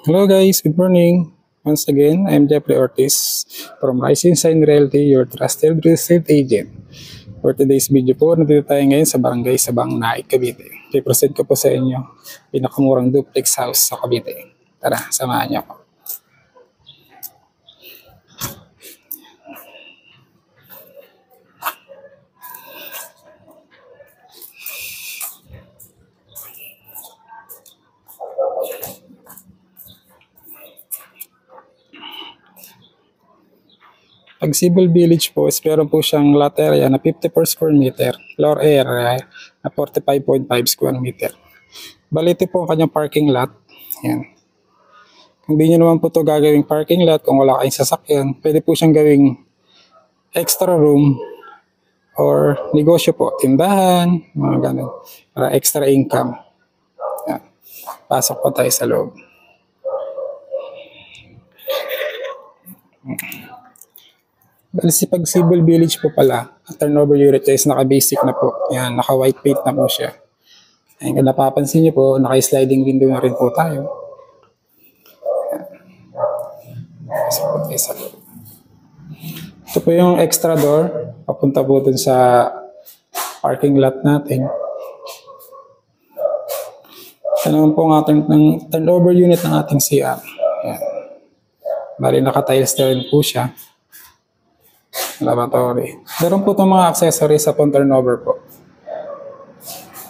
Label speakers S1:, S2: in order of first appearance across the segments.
S1: Hello guys, good morning. Once again, I'm Jeffrey Ortiz from Rising Sign Realty, your trusted real estate agent. For today's video po, nandito tayo ngayon sa Barangay Sabang, Naik, Cavite. I-present ko po sa inyo pinakamurang duplex house sa Cavite. Tara, samahan niyo ako. Pag Civil Village po, meron po siyang lot area na 50 per square meter, floor area na 45.5 square meter. Balito po ang kanyang parking lot. Yan. Kung di nyo naman po ito gagawing parking lot, kung wala kayong sasakyan, pwede po siyang gawing extra room or negosyo po, tindahan, mga ganun, para extra income. Yan. Pasok po tayo sa loob. Bali si pag Civil Village po pala, ang turnover unit is naka-basic na po. Yan, naka-white paint na po siya. Ayan, kung napapansin nyo po, naka-sliding window na rin po tayo. Pasok po tayo sa loob. Ito po yung extra door, papunta po dun sa parking lot natin. Ito naman po ang ating turnover unit ng ating CR. Ayan. Bali naka-tiles na rin po siya. Lavatory. Meron po itong mga accessories sa turnover po.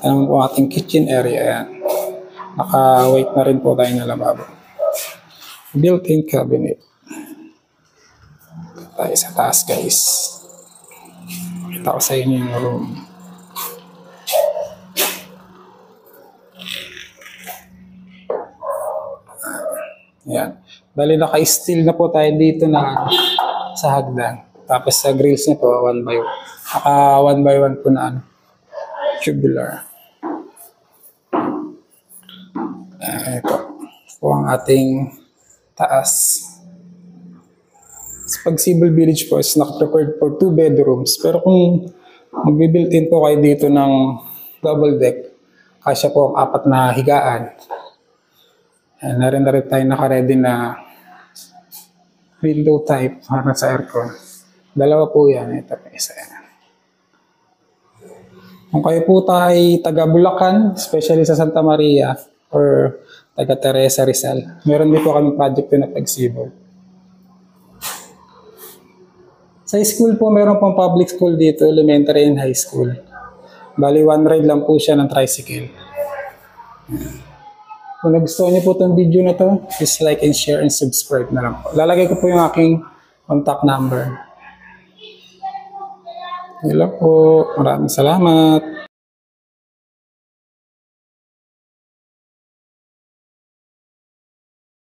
S1: Ayan po ating kitchen area. Ayan. Naka-wait na rin po tayo na lababo. Built-in cabinet. Tayo sa taas guys. Pakita ko sa inyo yung room. Ayan. Bali naka-steel na po tayo dito na sa hagdan. Tapos sa grills niya po, one by one po na tubular. Ito po ang ating taas. Pag Civil Village po is naka-prepared for 2 bedrooms. Pero kung magbibuilt-in po kayo dito ng double deck, kasya po ang 4 na higaan. Narin na rin tayo naka-ready na window type para sa aircon. Dalawa po yan. Ito po isa yan. Kung kayo po tayo taga Bulacan, especially sa Santa Maria or taga Teresa Rizal, meron din po kami project na pag-civil. Sa school po, meron pong public school dito, elementary and high school. Bali, 1 ride lang po siya ng tricycle. Kung nagustuhan niyo po itong video na to, please like and share and subscribe na lang po. Lalagay ko po yung aking contact number. Hello po. Maraming salamat.